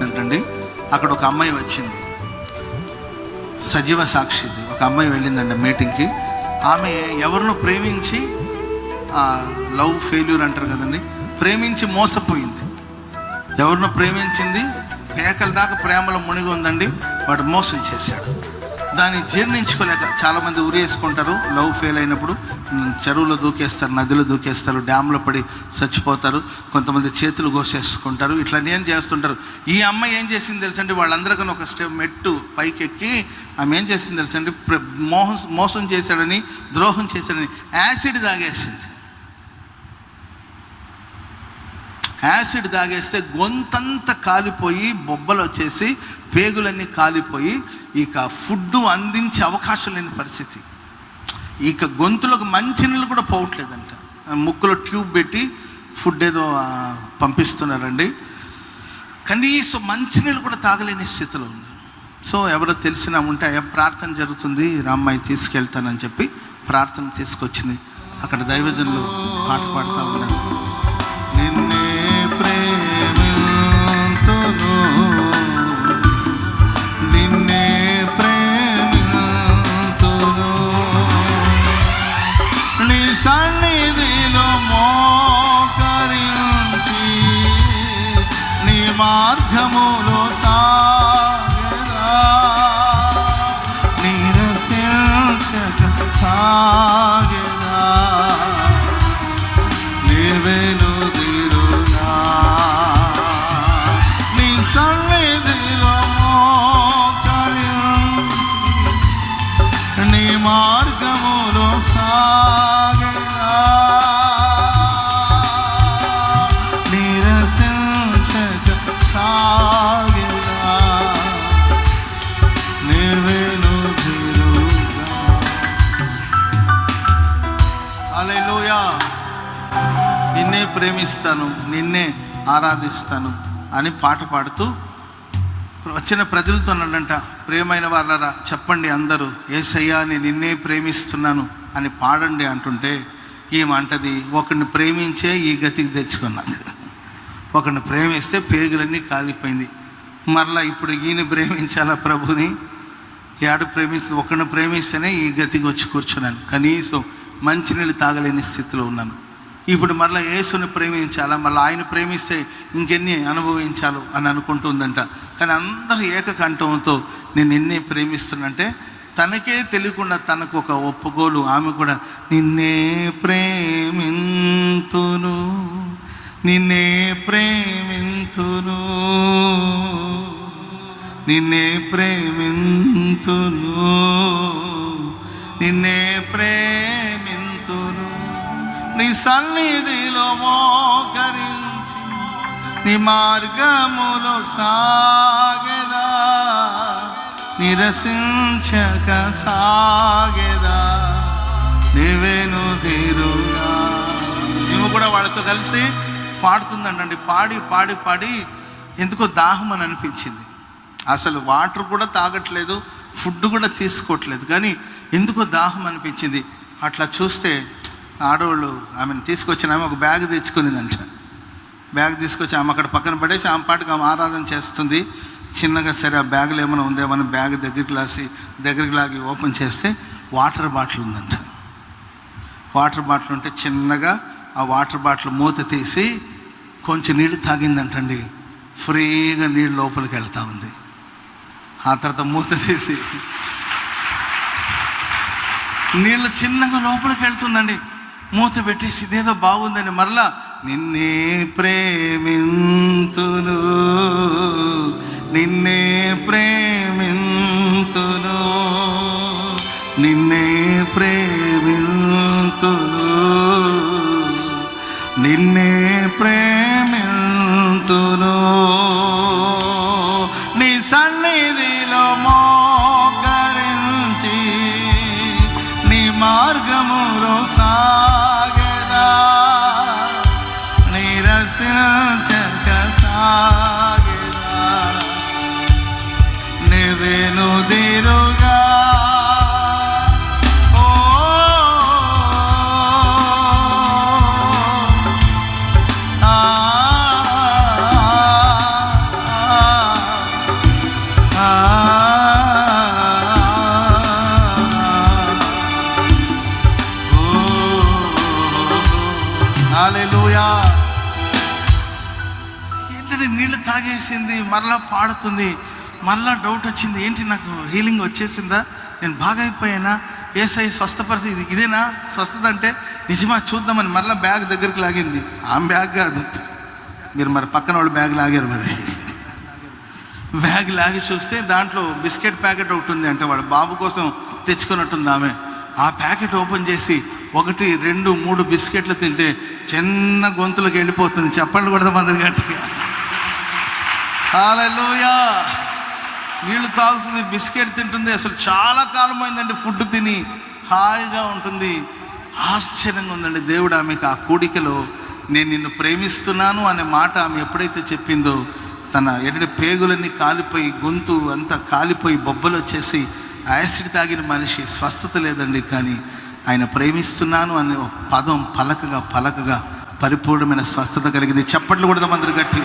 ఏంటండి, అక్కడ ఒక అమ్మాయి వచ్చింది, సజీవ సాక్షిది. ఒక అమ్మాయి వెళ్ళిందండి మీటింగ్కి. ఆమె ఎవరినో ప్రేమించి, లవ్ ఫెయిల్యూర్ అంటారు కదండి, ప్రేమించి మోసపోయింది. ఎవరినో ప్రేమించింది, పేకల దాకా ప్రేమలో మునిగి ఉందండి. వాడు మోసం చేశాడు. దాన్ని జీర్ణించుకోలేక చాలామంది ఉరేసుకుంటారు. లవ్ ఫెయిల్ అయినప్పుడు చెరువులో దూకేస్తారు, నదిలో దూకేస్తారు, డ్యామ్లో పడి చచ్చిపోతారు. కొంతమంది చేతులు కోసేసుకుంటారు. ఇట్లా ఏం చేస్తుంటారు. ఈ అమ్మాయి ఏం చేసింది తెలుసండి, వాళ్ళందరికీ ఒక మెట్టు పైకి ఎక్కి ఆమె ఏం చేసింది తెలుసండి, మోసం చేశాడని, ద్రోహం చేశాడని యాసిడ్ తాగేసింది. యాసిడ్ తాగేస్తే గొంతంతా కాలిపోయి, బొబ్బలు వచ్చేసి, పేగులన్నీ కాలిపోయి, ఇక ఫుడ్ అందించే అవకాశం లేని పరిస్థితి. ఇక గొంతులోకి మంచినీళ్ళు కూడా పోవట్లేదంట. ముక్కులో ట్యూబ్ పెట్టి ఫుడ్ ఏదో పంపిస్తున్నారండి. కనీసం మంచినీళ్ళు కూడా తాగలేని స్థితిలో ఉంది. సో ఎవరో తెలిసినా ఉంటే ప్రార్థన జరుగుతుంది, రామ్మాయి తీసుకెళ్తానని చెప్పి ప్రార్థన తీసుకొచ్చింది. అక్కడ దైవజనులు పాట పాడుతూ ఉన్నారు. నిన్నే ప్రేమింతును, నిన్నే ప్రేమింతును, నీ సన్నిధిలో మోకరించి, నీ మార్గములో సాగెదా, నీరసించక సాగెదా, నీవెనుదిరుగా, నీ సన్నిధిలో మోకరించి, నీ మార్గములో సాగెదా, నీరసించక సాగెదా, నీవెనుదిరుగా. హల్లెలూయా. నిన్నే ప్రేమిస్తాను, నిన్నే ఆరాధిస్తాను అని పాట పాడుతూ వచ్చిన ప్రజలతో అన్నాడంట, ప్రియమైన వాళ్ళరా చెప్పండి అందరూ, యేసయ్యా నేను నిన్నే ప్రేమిస్తున్నాను అని పాడండి అంటుంటే ఏమంటది, ఒకరిని ప్రేమించే ఈ గతికి తెచ్చుకున్నాను. ఒకరిని ప్రేమిస్తే పేగులన్నీ కాలిపోయింది. మరలా ఇప్పుడు ఈయన ప్రేమించాలా ప్రభుని? ఏడు ప్రేమిస్తే, ఒకరిని ప్రేమిస్తేనే ఈ గతికి వచ్చి కూర్చున్నాను. కనీసం మంచినీళ్ళు తాగలేని స్థితిలో ఉన్నాను. ఇప్పుడు మరలా యేసుని ప్రేమించాలా, మళ్ళీ ఆయన ప్రేమిస్తే ఇంకెన్ని అనుభవించాలో అని అనుకుంటుందంట. కానీ అందరూ ఏకకంఠంతో నేను నిన్నే ప్రేమిస్తున్నంటే తనకే తెలియకుండా తనకు ఒక ఒప్పుకోలు. ఆమె కూడా నిన్నే ప్రేమింతును, నిన్నే ప్రేమింతును, నిన్నే ప్రేమింతును, నిన్నే ప్రేమింతును, నీ సన్నిధిలో మోకరించి, నీ మార్గములో సాగెదా, నిరసించక సాగెదా, నీవెనుదిరుగా. మేము కూడా వాళ్ళతో కలిసి పాడుతుందండి. పాడి పాడి పాడి ఎందుకో దాహం అని అనిపించింది. అసలు వాటర్ కూడా తాగట్లేదు, ఫుడ్ కూడా తీసుకోవట్లేదు, కానీ ఎందుకో దాహం అనిపించింది. అట్లా చూస్తే ఆడవాళ్ళు ఆమెను తీసుకొచ్చిన ఆమె ఒక బ్యాగ్ తెచ్చుకునేదంట. బ్యాగ్ తీసుకొచ్చి ఆమె అక్కడ పక్కన పడేసి ఆమె పాటుకు ఆమె ఆరాధన చేస్తుంది. చిన్నగా సరే ఆ బ్యాగులో ఏమైనా ఉందేమని బ్యాగ్ దగ్గరికి లాగి ఓపెన్ చేస్తే వాటర్ బాటిల్ ఉందంట. వాటర్ బాటిల్ ఉంటే చిన్నగా ఆ వాటర్ బాటిల్ మూత తీసి కొంచెం నీళ్ళు తాగిందంటండి. ఫ్రీగా నీళ్ళు లోపలికి వెళ్తూ ఉంది. ఆ తర్వాత మూత తీసి నీళ్ళు చిన్నగా లోపలికి వెళ్తుందండి. మూత పెట్టేసి ఇదేదో బాగుందని మరలా నిన్నే ప్రేమింతును, నిన్నే ప్రేమింతును, నిన్నే ప్రేమింతును, నిన్నే ప్రేమింతును, నీ సన్నిధిలో మోకరించి, నీ మార్గములో సాగెదా, నిరసించక సాగెదా, లేసింది, మరలా పాడుతుంది. మరలా డౌట్ వచ్చింది, ఏంటి నాకు హీలింగ్ వచ్చేసిందా, నేను బాగా అయిపోయానా, యేసయ్య స్వస్థపరిచి ఇదేనా స్వస్థత అంటే, నిజమా చూద్దామని మరలా బ్యాగ్ దగ్గరికి లాగింది. ఆమె బ్యాగ్ కాదు, మీరు మరి పక్కన వాళ్ళు బ్యాగ్ లాగారు. మరి బ్యాగ్ లాగి చూస్తే దాంట్లో బిస్కెట్ ప్యాకెట్ ఒకటి ఉంది, అంటే వాడు బాబు కోసం తెచ్చుకున్నట్టుంది ఆమె. ఆ ప్యాకెట్ ఓపెన్ చేసి 1, 2, 3 బిస్కెట్లు తింటే చిన్న గొంతులకు వెళ్ళిపోతుంది. చెప్పండి కూడా మంది గట్టిగా. హల్లెలూయా. నీళ్ళు తాగుతుంది, బిస్కెట్ తింటుంది. అసలు చాలా కాలం అయిందండి ఫుడ్ తిని, హాయిగా ఉంటుంది. ఆశ్చర్యంగా ఉందండి. దేవుడు ఆమెకు ఆ కూడికలో నేను నిన్ను ప్రేమిస్తున్నాను అనే మాట ఆమె ఎప్పుడైతే చెప్పిందో, తన ఎన్నడి పేగులన్నీ కాలిపోయి, గొంతు అంతా కాలిపోయి, బొబ్బలు వచ్చేసి, యాసిడ్ తాగిన మనిషి, స్వస్థత లేదండి. కానీ ఆయన ప్రేమిస్తున్నాను అనే పదం పలకగా పరిపూర్ణమైన స్వస్థత కలిగింది. చప్పట్లు కూడా అందరూ గట్టి.